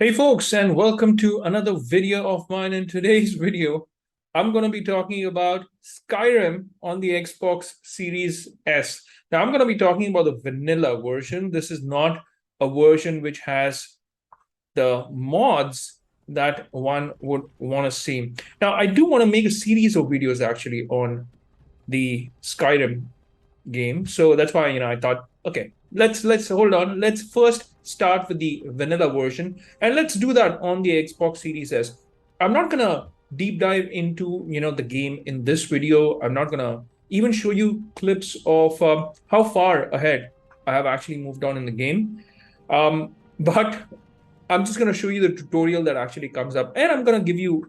Hey folks, and welcome to another video of mine. In today's video, I'm going to be talking about Skyrim on the Xbox Series S. Now, I'm going to be talking about the vanilla version. This is not a version which has the mods that one would want to see. Now, I do want to make a series of videos actually on the Skyrim game. So that's why, I thought, okay, let's hold on. Let's first start with the vanilla version, and let's do that on the Xbox Series S. I'm not gonna deep dive into the game in this video. I'm not gonna even show you clips of how far ahead I have actually moved on in the game. But I'm just gonna show you the tutorial that actually comes up, and I'm gonna give you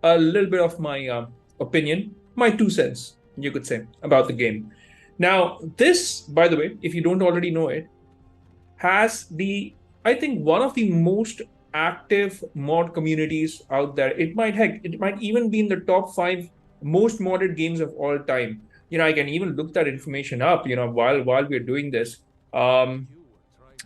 a little bit of my opinion, my 2 cents, you could say, about the game. Now, this, by the way, if you don't already know it, has I think, one of the most active mod communities out there. It might even be in the top five most modded games of all time. I can even look that information up, while we're doing this. Um,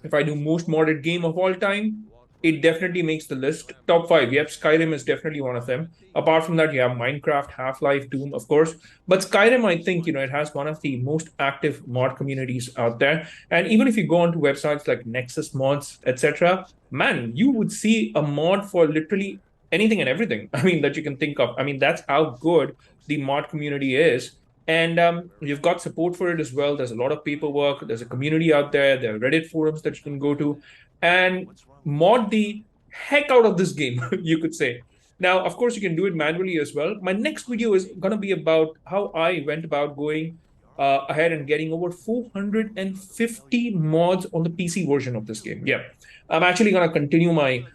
if I do most modded game of all time, it definitely makes the list. Top five. Yep, Skyrim is definitely one of them. Apart from that, you have Minecraft, Half-Life, Doom, of course. But Skyrim, I think, it has one of the most active mod communities out there. And even if you go onto websites like Nexus Mods, etc., man, you would see a mod for literally anything and everything. I mean, that you can think of. I mean, that's how good the mod community is. And you've got support for it as well. There's a lot of paperwork. There's a community out there. There are Reddit forums that you can go to and mod the heck out of this game, you could say. Now, of course, you can do it manually as well. My next video is going to be about how I went about going ahead and getting over 450 mods on the PC version of this game. Yeah, I'm actually going to continue my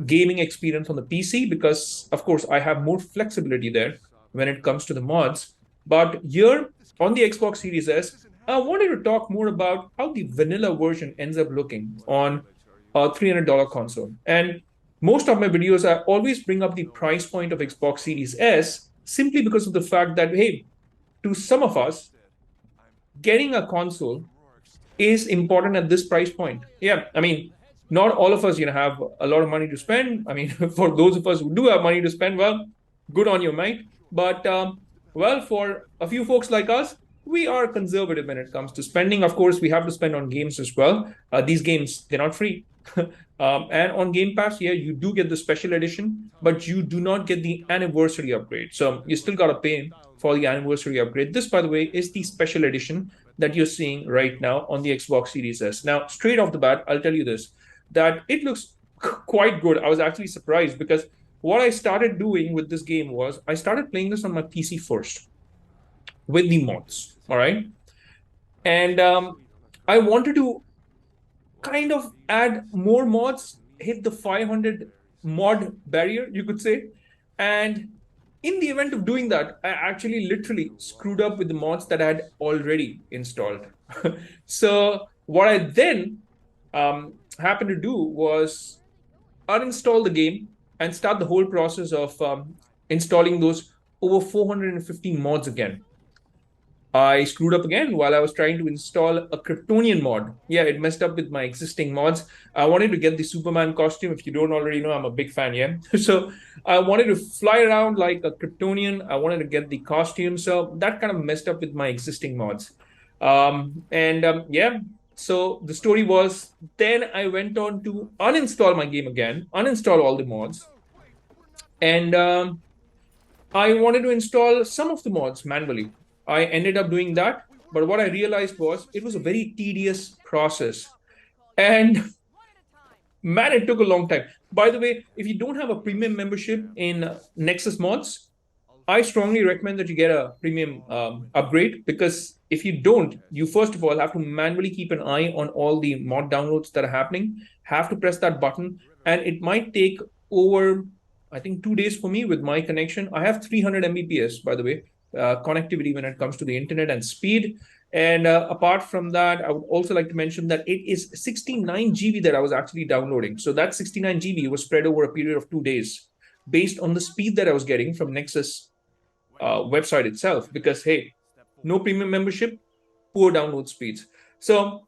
gaming experience on the PC because, of course, I have more flexibility there when it comes to the mods. But here on the Xbox Series S, I wanted to talk more about how the vanilla version ends up looking on a $300 console. And most of my videos, I always bring up the price point of Xbox Series S simply because of the fact that, hey, to some of us, getting a console is important at this price point. Yeah, I mean, not all of us, have a lot of money to spend. I mean, for those of us who do have money to spend, well, good on you, mate. But well, for a few folks like us, we are conservative when it comes to spending. Of course, we have to spend on games as well. These games, they're not free. And on Game Pass, yeah, you do get the special edition, but you do not get the anniversary upgrade. So you still got to pay for the anniversary upgrade. This, by the way, is the special edition that you're seeing right now on the Xbox Series S. Now, straight off the bat, I'll tell you this, that it looks quite good. I was actually surprised because what I started doing with this game was I started playing this on my PC first with the mods. All right. And I wanted to kind of add more mods, hit the 500 mod barrier, you could say. And in the event of doing that, I actually literally screwed up with the mods that I had already installed. So what I then happened to do was uninstall the game and start the whole process of installing those over 450 mods again. I screwed up again while I was trying to install a Kryptonian mod. Yeah, it messed up with my existing mods. I wanted to get the Superman costume. If you don't already know, I'm a big fan, yeah. So I wanted to fly around like a Kryptonian. I wanted to get the costume. So that kind of messed up with my existing mods. Yeah, so the story was then I went on to uninstall my game again, uninstall all the mods. And I wanted to install some of the mods manually. I ended up doing that. But what I realized was it was a very tedious process. And man, it took a long time. By the way, if you don't have a premium membership in Nexus Mods, I strongly recommend that you get a premium upgrade because if you don't, you first of all have to manually keep an eye on all the mod downloads that are happening, have to press that button, and it might take over, I think, 2 days for me with my connection. I have 300 Mbps, by the way, connectivity when it comes to the internet and speed. And apart from that, I would also like to mention that it is 69 GB that I was actually downloading. So that 69 GB was spread over a period of 2 days based on the speed that I was getting from Nexus website itself. Because, hey, no premium membership, poor download speeds. So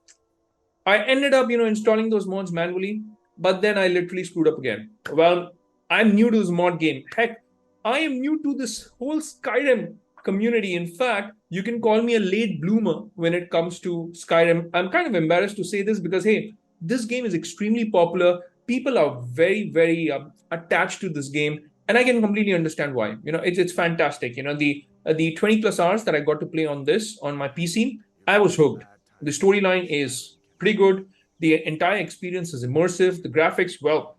I ended up, installing those mods manually. but then I literally screwed up again. Well, I'm new to this mod game. Heck, I am new to this whole Skyrim community. In fact, you can call me a late bloomer when it comes to Skyrim. I'm kind of embarrassed to say this because, hey, this game is extremely popular. People are very, very attached to this game, and I can completely understand why. It's fantastic. The 20 plus hours that I got to play on this on my PC, I was hooked. The storyline is pretty good. The entire experience is immersive. The graphics, well,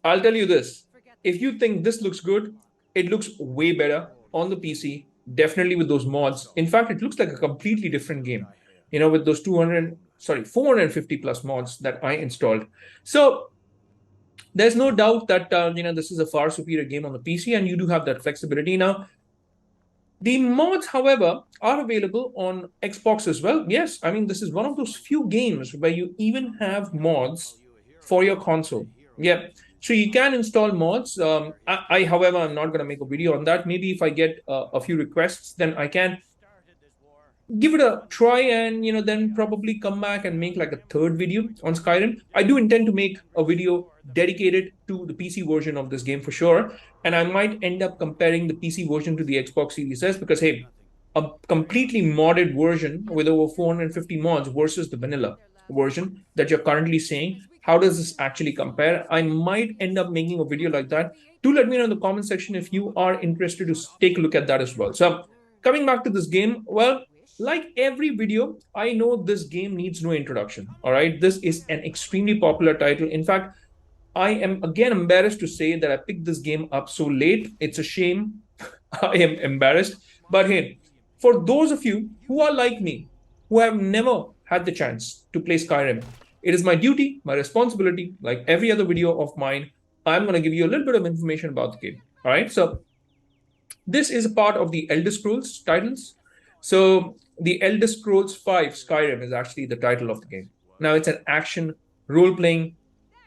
I'll tell you this. If you think this looks good, it looks way better on the PC, definitely with those mods. In fact, it looks like a completely different game, with those 450 plus mods that I installed. So there's no doubt that, this is a far superior game on the PC, and you do have that flexibility. Now, the mods, however, are available on Xbox as well. Yes, I mean, this is one of those few games where you even have mods for your console. Yeah, so you can install mods. However, I'm not going to make a video on that. Maybe if I get a few requests, then I can give it a try and then probably come back and make like a third video on Skyrim. I do intend to make a video dedicated to the PC version of this game for sure, and I might end up comparing the PC version to the Xbox Series S because, hey, a completely modded version with over 450 mods versus the vanilla version that you're currently seeing, how does this actually compare? I might end up making a video like that. Do let me know in the comment section if you are interested to take a look at that as well. So coming back to this game, well, like every video, I know this game needs no introduction. All right. This is an extremely popular title. In fact, I am again embarrassed to say that I picked this game up so late. It's a shame. I am embarrassed. But hey, for those of you who are like me, who have never had the chance to play Skyrim, it is my duty, my responsibility, like every other video of mine, I'm going to give you a little bit of information about the game. All right. So this is a part of the Elder Scrolls titles. So the Elder Scrolls 5 Skyrim is actually the title of the game. Now it's an action role-playing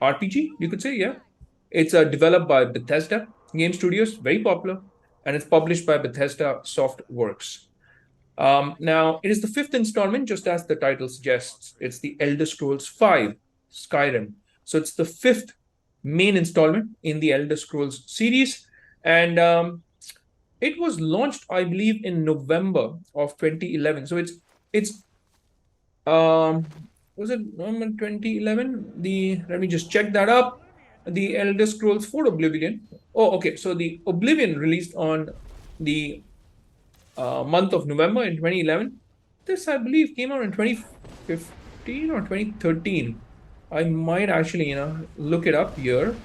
RPG, you could say, yeah. It's developed by Bethesda Game Studios, very popular, and it's published by Bethesda Softworks. Now, it is the fifth installment, just as the title suggests. It's the Elder Scrolls 5 Skyrim. So it's the fifth main installment in the Elder Scrolls series. And it was launched, I believe, in November of 2011. So it's was it November 2011? Let me just check that up. The Elder Scrolls 4 Oblivion. Oh, okay. So the Oblivion released on the month of November in 2011. This, I believe, came out in 2015 or 2013. I might actually, look it up here.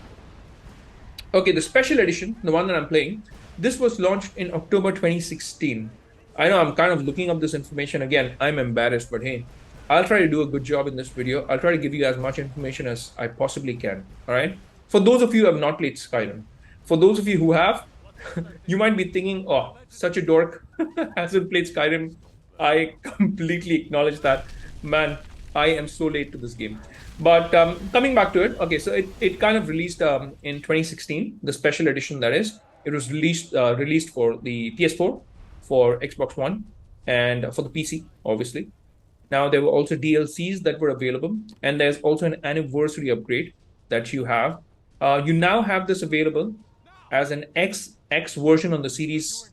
Okay, the special edition, the one that I'm playing, this was launched in October 2016. I know I'm kind of looking up this information again. I'm embarrassed, but hey, I'll try to do a good job in this video. I'll try to give you as much information as I possibly can. All right. For those of you who have not played Skyrim, for those of you who have, you might be thinking, oh, such a dork hasn't played Skyrim. I completely acknowledge that. Man, I am so late to this game. But coming back to it, okay, so it kind of released in 2016, the special edition that is. It was released for the PS4, for Xbox One, and for the PC, obviously. Now, there were also DLCs that were available, and there's also an anniversary upgrade that you have. You now have this available as an X version on the series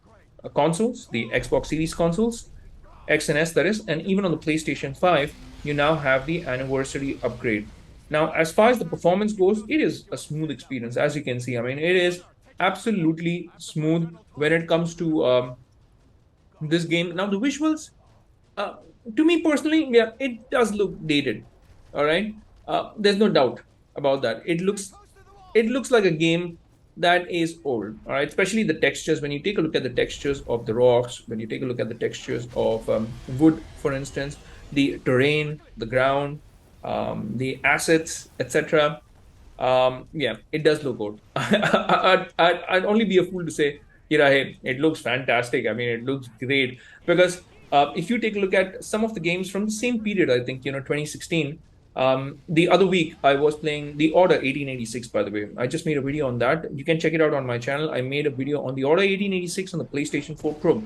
consoles, the Xbox Series consoles, X and S that is, and even on the PlayStation 5, you now have the anniversary upgrade. Now, as far as the performance goes, it is a smooth experience, as you can see. I mean, it is absolutely smooth when it comes to this game. Now, the visuals, to me personally, yeah, it does look dated. All right, there's no doubt about that. It looks like a game that is old. All right, especially the textures. When you take a look at the textures of the rocks, when you take a look at the textures of wood, for instance, the terrain, the ground, the assets, etc. Yeah, it does look good. I'd only be a fool to say, hey, it looks fantastic. I mean, it looks great because if you take a look at some of the games from the same period, I think 2016. The other week I was playing the Order 1886. By the way, I just made a video on that. You can check it out on my channel. I made a video on the Order 1886 on the PlayStation 4 Pro,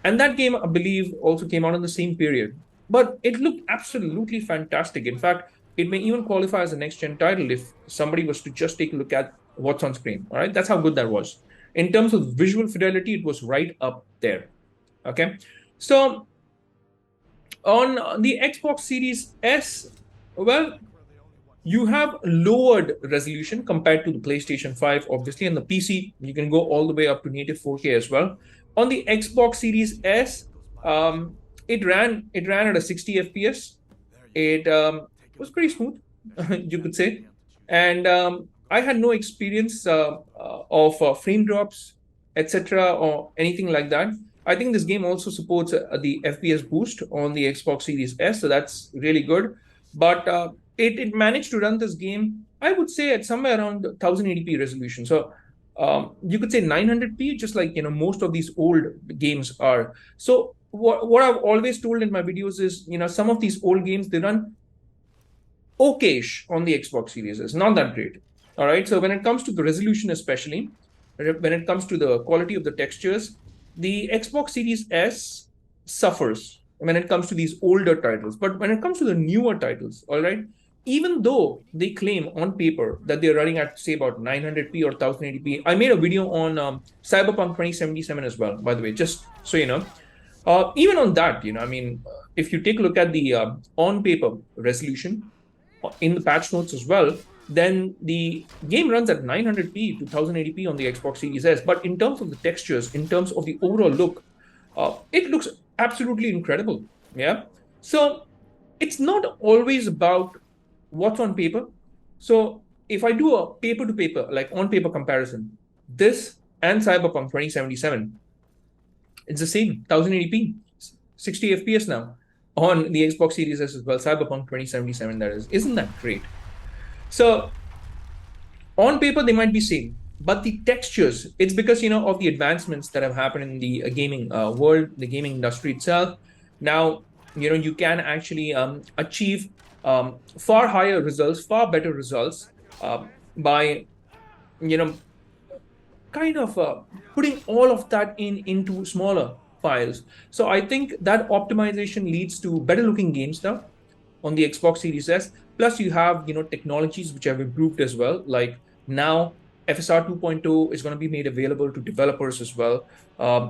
and that game, I believe, also came out in the same period. But it looked absolutely fantastic. In fact, it may even qualify as a next-gen title if somebody was to just take a look at what's on screen. All right, that's how good that was. In terms of visual fidelity, it was right up there. Okay, so on the Xbox Series S, well, you have lowered resolution compared to the PlayStation 5, obviously, and the PC, you can go all the way up to native 4K as well. On the Xbox Series S, it ran at a 60 FPS. It was pretty smooth, you could say. And I had no experience of frame drops, etc., or anything like that. I think this game also supports the FPS Boost on the Xbox Series S, so that's really good. But it managed to run this game, I would say, at somewhere around 1080p resolution. So you could say 900p, just like most of these old games are. So what I've always told in my videos is, some of these old games, they run okayish on the Xbox Series S, not that great. All right. So when it comes to the resolution, especially when it comes to the quality of the textures, the Xbox Series S suffers when it comes to these older titles. But when it comes to the newer titles, all right, even though they claim on paper that they're running at, say, about 900p or 1080p, I made a video on Cyberpunk 2077 as well, by the way, just so you know. Even on that, if you take a look at the on paper resolution in the patch notes as well, then the game runs at 900p to 1080p on the Xbox Series S. But in terms of the textures, in terms of the overall look, it looks absolutely incredible. Yeah. So it's not always about what's on paper. So if I do a paper to paper, like on paper comparison, this and Cyberpunk 2077, it's the same 1080p, 60 FPS now on the Xbox Series S as well. Cyberpunk 2077, that is. Isn't that great? So on paper, they might be same, but the textures, it's because, of the advancements that have happened in the gaming world, the gaming industry itself. Now, you can actually achieve far higher results, far better results by, kind of putting all of that into smaller files. So I think that optimization leads to better looking games now on the Xbox Series S. Plus, you have technologies which have improved as well. Like now, FSR 2.0 is going to be made available to developers as well.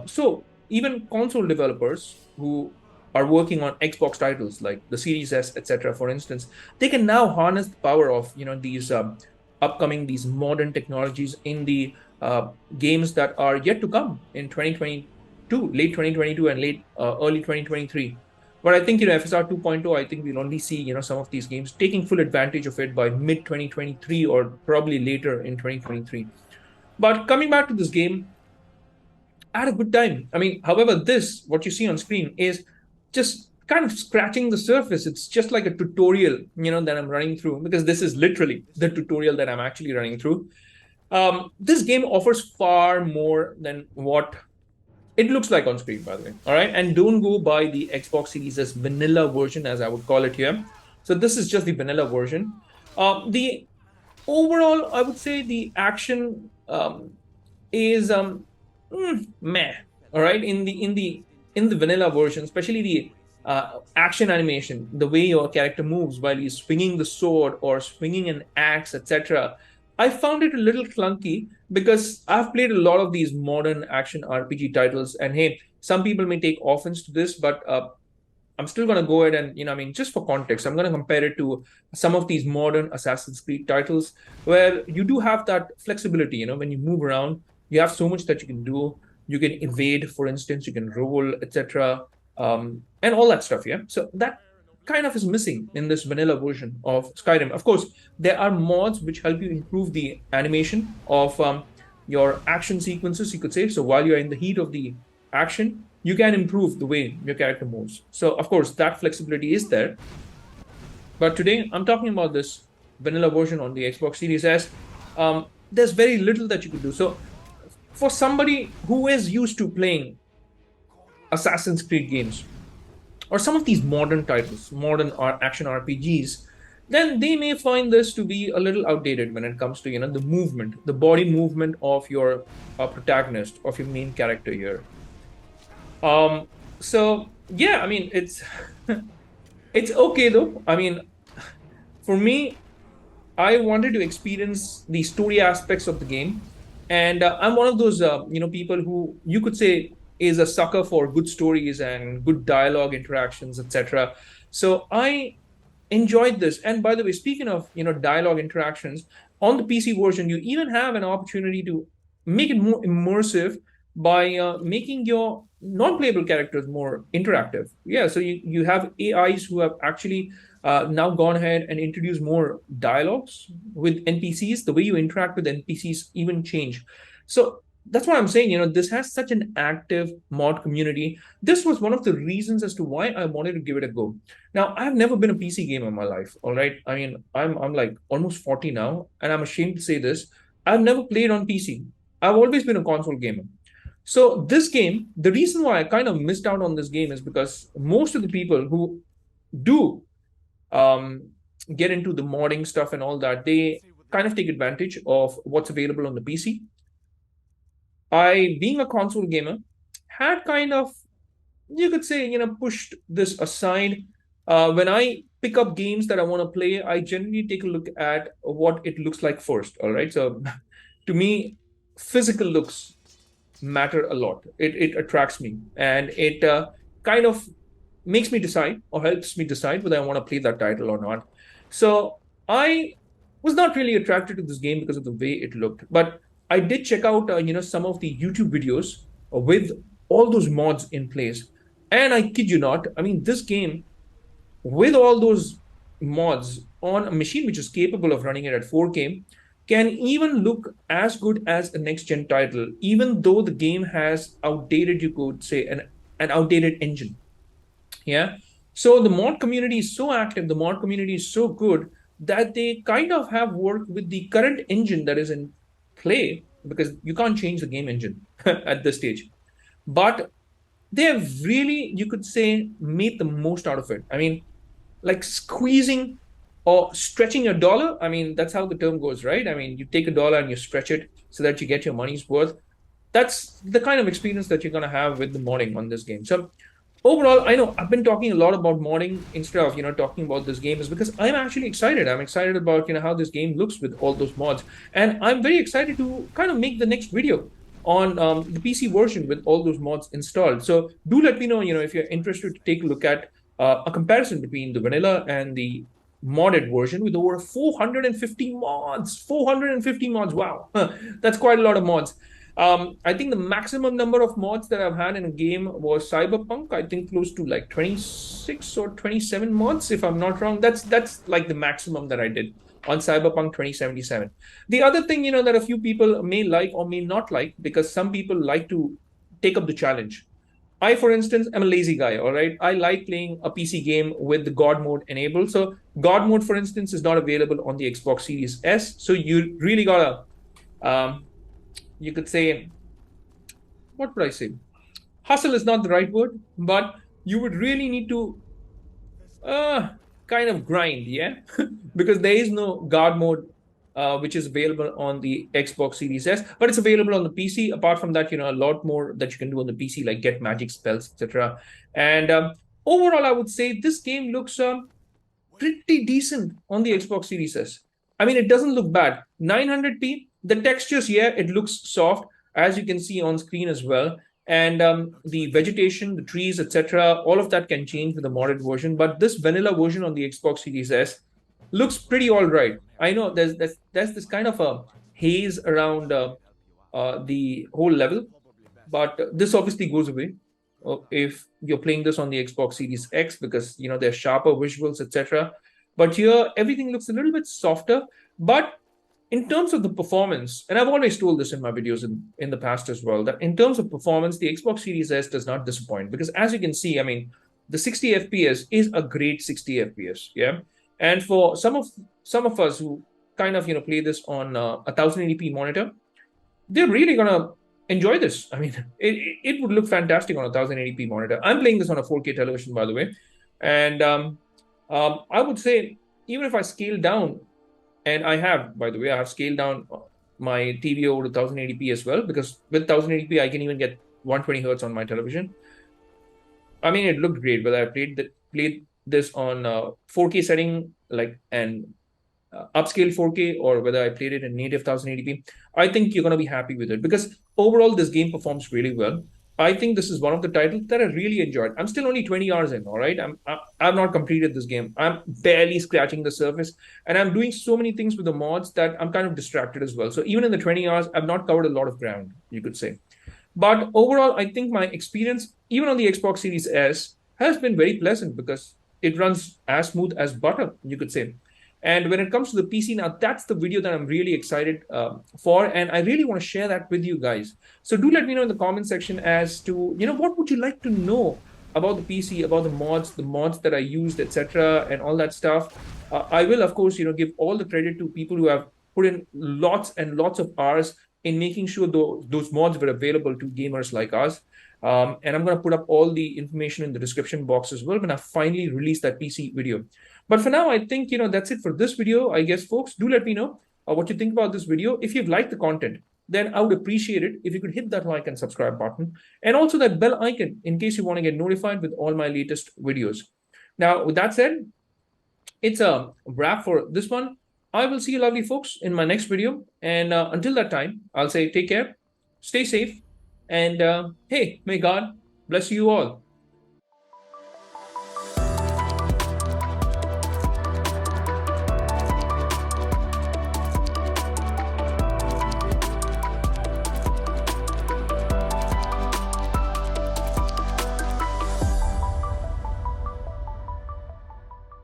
So even console developers who are working on Xbox titles like the Series S, etc., for instance, they can now harness the power of these these modern technologies in the games that are yet to come in 2022, late 2022 and late early 2023. But I think FSR 2.0, I think we'll only see some of these games taking full advantage of it by mid 2023 or probably later in 2023. But coming back to this game, I had a good time. I mean, however, what you see on screen is just kind of scratching the surface. It's just like a tutorial, that I'm running through, because this is literally the tutorial that I'm actually running through. This game offers far more than what it looks like on screen, by the way. All right. And don't go by the Xbox Series S vanilla version, as I would call it here. So this is just the vanilla version. The overall, I would say the action is meh. All right. In the vanilla version, especially the action animation, the way your character moves while he's swinging the sword or swinging an axe, etc. I found it a little clunky because I've played a lot of these modern action RPG titles, and hey, some people may take offense to this, but I'm still going to go ahead and, just for context, I'm going to compare it to some of these modern Assassin's Creed titles where you do have that flexibility, when you move around, you have so much that you can do. You can evade, for instance, you can roll, etc., and all that stuff. Yeah. So that kind of is missing in this vanilla version of Skyrim. Of course, there are mods which help you improve the animation of your action sequences, you could say. So while you're in the heat of the action, you can improve the way your character moves. So of course, that flexibility is there. But today, I'm talking about this vanilla version on the Xbox Series S. There's very little that you could do. So for somebody who is used to playing Assassin's Creed games, or some of these modern titles, modern action RPGs, then they may find this to be a little outdated when it comes to the movement, the body movement of your protagonist, of your main character here. So yeah, I mean it's it's okay though. I mean, For me, I wanted to experience the story aspects of the game, and I'm one of those people who you could say is a sucker for good stories and good dialogue interactions, etc. So I enjoyed this. And by the way, speaking of dialogue interactions, on the PC version, you even have an opportunity to make it more immersive by making your non-playable characters more interactive. Yeah, so you have AIs who have actually now gone ahead and introduced more dialogues with NPCs. The way you interact with NPCs even change. So that's why I'm saying, this has such an active mod community. This was one of the reasons as to why I wanted to give it a go. Now, I've never been a PC gamer in my life, all right? I mean, I'm like almost 40 now, and I'm ashamed to say this. I've never played on PC. I've always been a console gamer. So this game, the reason why I kind of missed out on this game is because most of the people who do um, get into the modding stuff and all that, they kind of take advantage of what's available on the PC. I, being a console gamer, had kind of, you could say, pushed this aside. When I pick up games that I want to play, I generally take a look at what it looks like first. All right. So to me, physical looks matter a lot. It attracts me, and it kind of makes me decide or helps me decide whether I want to play that title or not. So I was not really attracted to this game because of the way it looked, but I did check out some of the YouTube videos with all those mods in place, and I kid you not, I mean this game with all those mods on a machine which is capable of running it at 4K can even look as good as a next gen title, even though the game has outdated, you could say, an outdated engine. Yeah. So the mod community is so active, the mod community is so good that they kind of have worked with the current engine that is in play, because you can't change the game engine at this stage. But they have really, you could say, made the most out of it. I mean, like squeezing or stretching a dollar. I mean, that's how the term goes, right? I mean, you take a dollar and you stretch it so that you get your money's worth. That's the kind of experience that you're going to have with the modding on this game. So overall, I know I've been talking a lot about modding instead of talking about this game, is because I'm actually excited. I'm excited about how this game looks with all those mods, and I'm very excited to kind of make the next video on the PC version with all those mods installed. So do let me know, if you're interested to take a look at a comparison between the vanilla and the modded version with over 450 mods. 450 mods. Wow, that's quite a lot of mods. I think the maximum number of mods that I've had in a game was Cyberpunk. I think close to like 26 or 27 mods, if I'm not wrong. That's like the maximum that I did on Cyberpunk 2077. The other thing, that a few people may like or may not like, because some people like to take up the challenge. I, for instance, am a lazy guy, all right? I like playing a PC game with the God mode enabled. So God mode, for instance, is not available on the Xbox Series S. So you really gotta you could say, what would I say? Hustle is not the right word, but you would really need to kind of grind, yeah, because there is no guard mode which is available on the Xbox Series S, but it's available on the PC. Apart from that, a lot more that you can do on the PC, like get magic spells, etc. And overall, I would say this game looks pretty decent on the Xbox Series S. I mean, it doesn't look bad. 900p, the textures, yeah, it looks soft, as you can see on screen as well. And the vegetation, the trees, etc., all of that can change with the modded version. But this vanilla version on the Xbox Series S looks pretty all right. I know there's this kind of a haze around the whole level, but this obviously goes away if you're playing this on the Xbox Series X, because there's sharper visuals, etc. But here everything looks a little bit softer. But in terms of the performance, and I've always told this in my videos in the past as well, that in terms of performance, the Xbox Series S does not disappoint, because as you can see, I mean, the 60 FPS is a great 60 FPS, yeah. And for some of us who kind of play this on a 1080p monitor, they're really gonna enjoy this. I mean, it would look fantastic on a 1080p monitor. I'm playing this on a 4K television, by the way, and I would say even if I scale down, and I have, by the way, I have scaled down my TV over to 1080p as well, because with 1080p I can even get 120 hertz on my television. I mean, it looked great, but I played this on 4K setting like an upscale 4K or whether I played it in native 1080p, I think you're going to be happy with it because overall this game performs really well. I think this is one of the titles that I really enjoyed. I'm still only 20 hours in, all right? I've not completed this game. I'm barely scratching the surface, and I'm doing so many things with the mods that I'm kind of distracted as well. So even in the 20 hours, I've not covered a lot of ground, you could say. But overall, I think my experience, even on the Xbox Series S, has been very pleasant because it runs as smooth as butter, you could say. And when it comes to the PC now, that's the video that I'm really excited for, and I really want to share that with you guys. So do let me know in the comment section as to what would you like to know about the PC, about the mods that I used, etc., and all that stuff. I will, of course, give all the credit to people who have put in lots and lots of hours in making sure those mods were available to gamers like us. And I'm going to put up all the information in the description box as well when I finally release that PC video. But for now, I think that's it for this video. I guess, folks, do let me know what you think about this video. If you've liked the content, then I would appreciate it if you could hit that like and subscribe button, and also that bell icon in case you want to get notified with all my latest videos. Now, with that said, it's a wrap for this one. I will see you lovely folks in my next video. And until that time, I'll say take care, stay safe, and hey, may God bless you all.